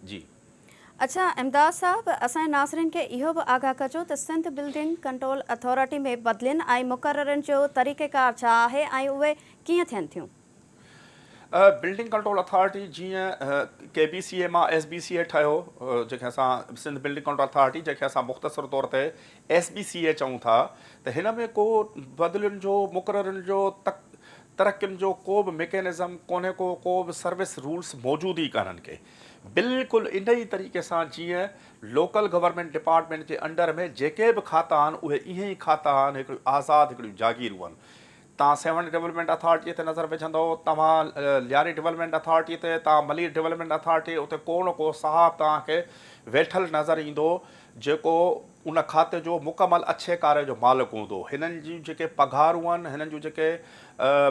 जी। अच्छा इमदाद साहब, असांजे नाज़रीन खे इहो बि आगाह कजो त सिंध बिल्डिंग कंट्रोल अथॉरिटी में बदिलियुनि ऐं मुक़ररनि जो तरीक़ेकार छा आहे ऐं उहे कीअं थियनि थियूं? बिल्डिंग कंट्रोल अथॉरिटी जीअं KBCA मां SBCA ठहियो, जंहिंखे असां सिंध बिल्डिंग कंट्रोल अथॉरिटी, जंहिंखे असां मुख़्तसर तौर ते SBCA चऊं था, त हिन में को बदिलियुनि जो मुक़ररनि जो तरक़ियुनि जो को बि मैकेनिज़म कोन्हे को बि सर्विस रूल्स मौजूदु ई कान्हनि के। बिल्कुलु इन ई तरीक़े सां जीअं लोकल गवर्नमेंट डिपार्टमेंट जे अंडर में जेके बि खाता आहिनि उहे इहे ई खाता आहिनि, हिकिड़ियूं आज़ादु हिकिड़ियूं जागीरूं आहिनि। तव्हां सेवन डेवलपमेंट अथॉरिटीअ ते नज़र विझंदो, तव्हां लियारी डेवलपमेंट अथॉरिटीअ ते, तव्हां मली डेवलपमेंट अथॉरिटी, उते को न को साहब तव्हांखे वेठल नज़र ईंदो जेको उन खाते जो मुकमल अच्छे कार्य जो मालिक हूंदो। हिननि जूं जेके पघारूं आहिनि, हिननि जूं जेके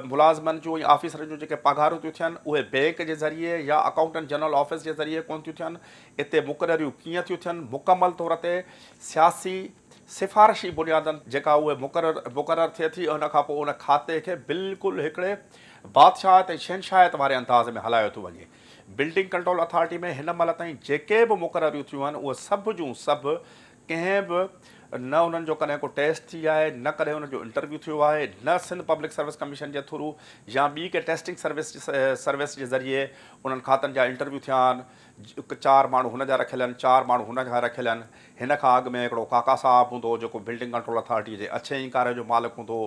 मुलाज़िमनि जूं या ऑफिसरनि जूं जेके पघारूं थियूं थियनि, उहे बैंक जे ज़रिए या अकाउंटेंट जनरल ऑफिस जे ज़रिए कोन थियूं थियनि। इते मुक़ररियूं कीअं थियूं थियनि, मुकमल तौर ते सियासी सिफ़ारिशी बुनियादनि जेका उहे मुक़ररु थिए थी, उन खां पोइ उन खाते खे बिल्कुलु हिकिड़े बादशाहत ऐं शहनशाहत वारे अंदाज़ में हलायो थो वञे। बिल्डिंग कंट्रोल अथॉरिटी में हिन महिल ताईं जेके बि मुक़ररियूं थियूं आहिनि उहे सभु जूं सभु कंहिं बि न उन्हनि जो कॾहिं को टेस्ट थी आहे, न कॾहिं उन्हनि जो इंटरव्यू थियो आहे, न सिंध पब्लिक सर्विस कमीशन जे थ्रू या ॿी के टेस्टिंग सर्विस जे ज़रिए उन्हनि खातनि जा इंटरव्यू थिया आहिनि। 4 माण्हू हुन जा रखियल आहिनि, 4 माण्हू हुन जा रखियल आहिनि। हिन खां अॻु में हिकिड़ो काका साहबु हूंदो जेको बिल्डिंग कंट्रोल अथॉरिटी जे अच्छे ई कार्य जो मालिक हूंदो।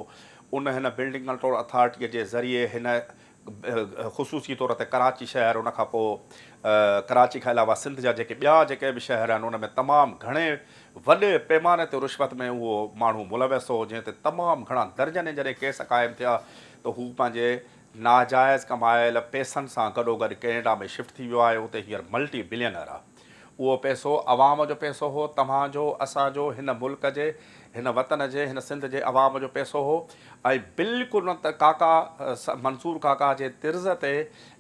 उन हिन बिल्डिंग कंट्रोल अथॉरिटीअ जे ज़रिए हिन ख़ुसूसी तौर ते कराची शहर, उन खां पोइ कराची खां अलावा सिंध जा जेके ॿिया जेके बि शहर आहिनि उन में तमामु घणे वॾे पैमाने ते रिश्वत में उहो माण्हू मुलविस हो, जंहिं ते तमामु घणा दर्जन जॾहिं केस क़ाइमु थिया त हू पंहिंजे नाजाइज़ कमायल पैसनि सां गॾोगॾु कैनेडा में शिफ्ट थी वियो आहे। उते हींअर मल्टी बिलियनर आहे। उहो पैसो अवाम जो पैसो हो, तव्हांजो असांजो हिन मुल्क जे हिन वतन जे हिन सिंध जे अवाम जो पैसो हो। ऐं बिल्कुलु न त काका मंसूर काका जे तिर्ज़ ते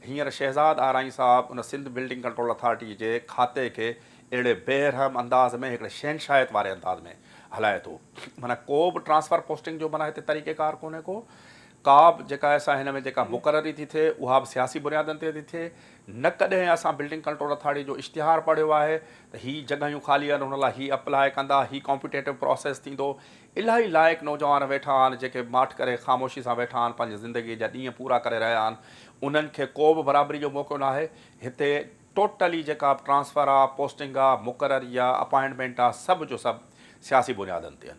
हींअर शहज़ाद आराई साहब उन सिंध बिल्डिंग कंट्रोल अथॉरिटी जे खाते खे अहिड़े बेरहम अंदाज़ में हिकिड़े शहनशाहत वारे अंदाज़ में हलाए थो। माना को बि ट्रांसफ़र पोस्टिंग जो माना हिते तरीक़ेकार कोन्हे का बि जेका असां हिन में जेका मुक़ररी थी थिए उहा बि सियासी बुनियादनि ते थी थिए। न कॾहिं असां बिल्डिंग कंट्रोल अथॉरिटी जो इश्तिहार पढ़ियो आहे त हीअ जॻहियूं ख़ाली आहिनि, हुन लाइ हीअ अप्लाई कंदा, हीअ कॉम्पिटेटिव प्रोसेस थींदो। इलाही लाइक़ु नौजवान वेठा आहिनि जेके माठ करे ख़ामोशी सां वेठा आहिनि, पंहिंजी ज़िंदगीअ जा ॾींहं पूरा करे रहिया आहिनि। उन्हनि खे को बि बराबरी जो मौक़ो न आहे। हिते टोटली जेका ट्रांसफ़र आहे, पोस्टिंग आहे, मुक़ररी आहे, अपॉइंटमेंट आहे, सभु जो सभु सियासी बुनियादनि ते आहिनि।